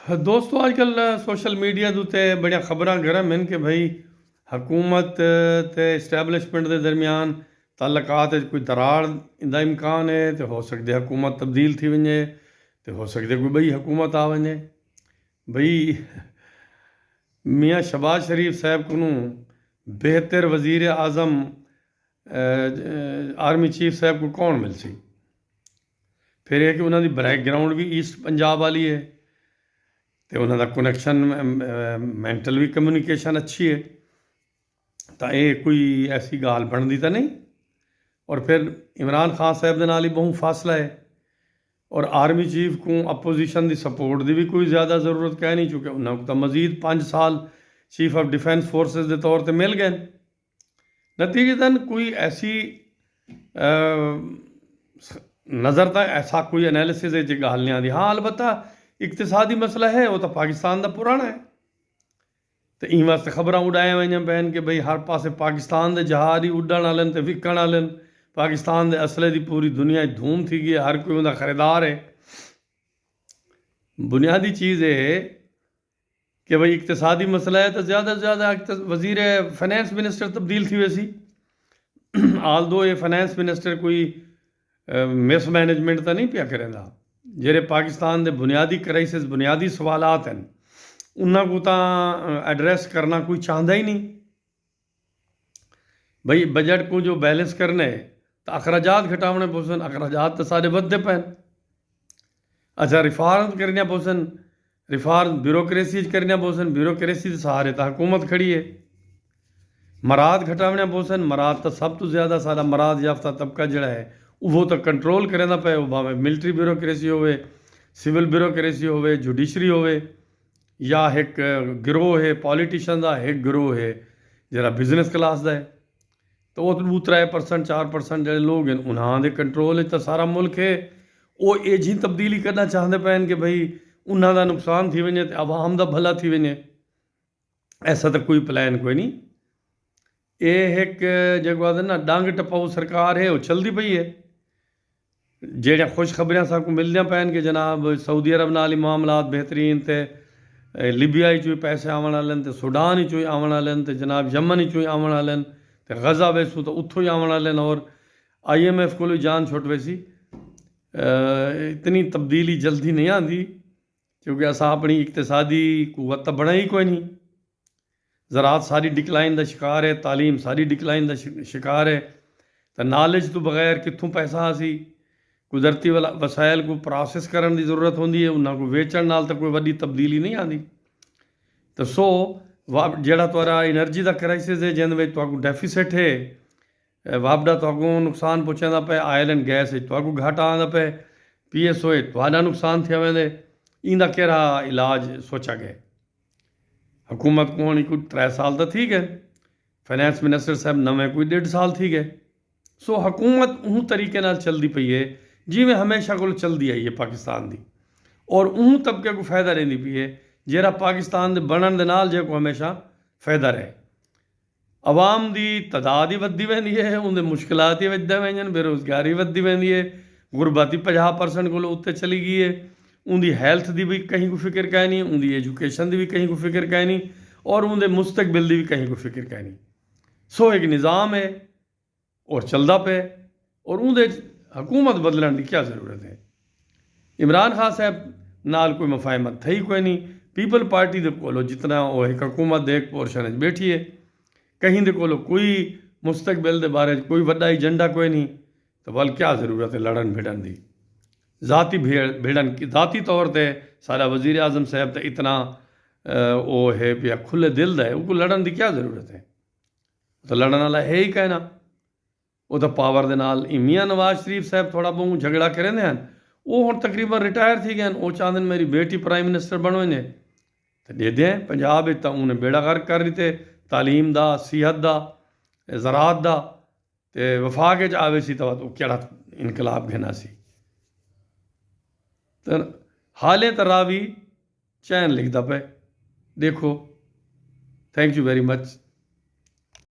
दोस्तों अजकल social media ਦੇ ਉੱਤੇ ਬੜੀਆਂ ਖਬਰਾਂ ਗਰਮ ਹਨ ਕਿ ਭਾਈ ਹਕੂਮਤ ਤੇ ਇਸਟੈਬਲਿਸ਼ਮੈਂਟ ਦੇ ਦਰਮਿਆਨ ਤਾਲੁਕਾਤ ਵਿੱਚ ਕੋਈ ਦਰਾਰ ਦਾ ਇਮਕਾਨ ਹੈ ਤੇ ਹੋ ਸਕਦਾ ਹਕੂਮਤ ਤਬਦੀਲ ਥੀ वञे ਤੇ ਹੋ ਸਕਦਾ ਕੋਈ ॿई हुकूमत आ वञे। भई मियाँ शहबाज शरीफ साहब को बेहतर वज़ीर आज़म आर्मी चीफ साहब को कौन मिल सी। फिर है कि उन्होंने बैकग्राउंड भी ईस्ट पंजाब वाली है तो उन्होंने कनैक्शन मैंटल भी कम्यूनिकेशन अच्छी है तो ये कोई ऐसी गाल बनती तो नहीं। और फिर इमरान खान साहब के नाल ही बहुत फासला है और आर्मी चीफ को अपोजिशन की सपोर्ट की भी कोई ज़्यादा ज़रूरत कह नहीं चुके। उन्होंने तो मजीद 5 साल चीफ ऑफ डिफेंस फोर्सेस के तौर पर मिल गए। नतीजतन कोई ऐसी नज़र तो ऐसा कोई एनालिसिस है गाल नहीं आती। हाँ अलबत्ता इकतसादी मसला है वो तो पाकिस्तान का पुराना है तो इन वास्ते खबर उड़ाया वन पैन कि भाई हर पासे पाकिस्तान के जहाज ही उड़न वाले तो विकण वाले। पाकिस्तान के असले की पूरी दुनिया धूम थी गई हर कोई उनका खरीदार है। बुनियादी चीज़ है कि भाई इकतसादी मसला है तो ज़्यादा से ज़्यादा वज़ीर फाइनेंस मिनिस्टर तब्दील थी वैसी। आल दो ये फाइनेंस मिनिस्टर कोई मिस मैनेजमेंट तो नहीं पिया करेंदा। जेरे पाकिस्तान के बुनियादी क्राइसिस बुनियादी सवालात हैं उन्होंने को तो एड्रैस करना कोई चाहता ही नहीं। भाई बजट को जो बैलेंस करने तो अखराजात घटाने पोसन अखराजात तो सारे बढ़ते पैन। अच्छा रिफॉर्म करने पोसन रिफॉर्म ब्यूरोक्रेसी करने पोसन ब्यूरोक्रेसी के सहारे तो हुकूमत खड़ी है। मराद घटाने पोसन मराद तो सब तो ज़्यादा सारा मराद याफ्ता तबका जड़ा है वो तो कंट्रोल करेंदा पे भावें मिलिट्री ब्यूरोक्रेसी होवे सिविल ब्यूरोक्रेसी होवे जुडिशरी होवे या एक गिरोह है पॉलिटिशियन का एक गिरोह है जरा बिजनेस क्लास का है तो वो 3% 4% जो लोग हैं उन्होंने कंट्रोल तो सारा मुल्क है। वो ये जी तब्दीली करना चाहते पैन कि भाई उन्होंने नुकसान थी वजे तो आवाम का भला थी वजे। ऐसा तो कोई प्लान कोई नहीं। ये एक जो ना डंग टपाऊ सरकार है वो चलती पई है। जेड़ा खुशखबरियां साकू मिलदियां पैन कि जनाब सऊदी अरब नाल मामलात बेहतरीन तो लीबिया चो पैसे आवन वाले तो सूडान चो आवन वाले तो जनाब यमन चो आवन वाले तो गज़ा वेसू तो उतो ही आवन वाले और IMF को जान छुट वैसी। इतनी तब्दीली जल्दी नहीं आती क्योंकि असा अपनी इकतसादी कुव्वत तो बना ही कोई नहीं। ज़रात सारी डिकलाइन का शिकार है तालीम सारी डिकलाइन का शिकार है तो नॉलेज तो बगैर कितों पैसा आसी कुदरती वसायल को प्रोसैस करने की जरूरत होंगी है उन्होंने को वेचण नाल तो कोई वड्डी तब्दीली नहीं आती। तो सो जेड़ा तुहारा एनर्जी का क्राइसिस है जिंद में तुहाकू डेफिसिट है वापडा तुहाकू नुकसान पहुँचाता पे आयल एंड गैस तुहाकू घाटा आंदा पे PSO तुहाडा नुकसान थिया वेंदे इंदा केड़ा इलाज सोचा गया। हुकूमत को होनी कोई 3 साल तो थी गए फाइनेंस मिनिस्टर साहब नवे कोई 1.5 साल थी गए। सो हुकूमत उह तरीके नाल चलती पई है जिमें हमेशा को चलती आई है पाकिस्तान की और उह तबके को फायदा रही पी है जरा पाकिस्तान के बनने के नाल जो हमेशा फायदा रहे। आवाम की तादाद ही वधी वेंदी है उनके मुश्किलात ही वधदा वेंदियां बेरोज़गारी वधी वेंदी है गुरबत ही 50% को उत्ते चली गई है। उनकी हैल्थ की भी कहीं को फिक्र कह नहीं उनकी एजुकेशन की भी कहीं को फिक्र कह नहीं और उनके मुस्तकबिल की भी कहीं को फिक्र कह नहीं। सो एक निज़ाम है और चलता पे और उनके हुकूमत बदलने की क्या ज़रूरत है। इमरान खान साहब नाल कोई मुफाहमत थी कोई नहीं। पीपल पार्टी दे कोलो जितना वो एक हुकूमत दे एक पोर्शन बैठी है कहीं दे कोलो कोई मुस्तकबिल के बारे कोई वड्डा एजेंडा कोई नहीं तो वल क्या ज़रूरत है लड़न भिड़न की। ज़ाती भिड़न की ज़ाती तौर पर सारा वज़ीर आज़म साहब तो इतना वो है पिया खुले दिल है उनको लड़न की क्या ज़रूरत है। तो लड़न वाला है ही कहना वो तो पावर के नाल मियाँ नवाज शरीफ साहब थोड़ा बहुत झगड़ा करेंदे हैं वो हुण तकरीबन रिटायर थी गए वो चाहते मेरी बेटी प्राइम मिनिस्टर बनो ने तो दे दें पंजाब तो उन्हें बेड़ा गर्क कर दिते तालीम का सेहत का ज़रात का तो वफाक आवे सी तो केड़ा इनकलाब घेना सी। तो हाले तो रावी चैन लिखता पे देखो। Thank you very much.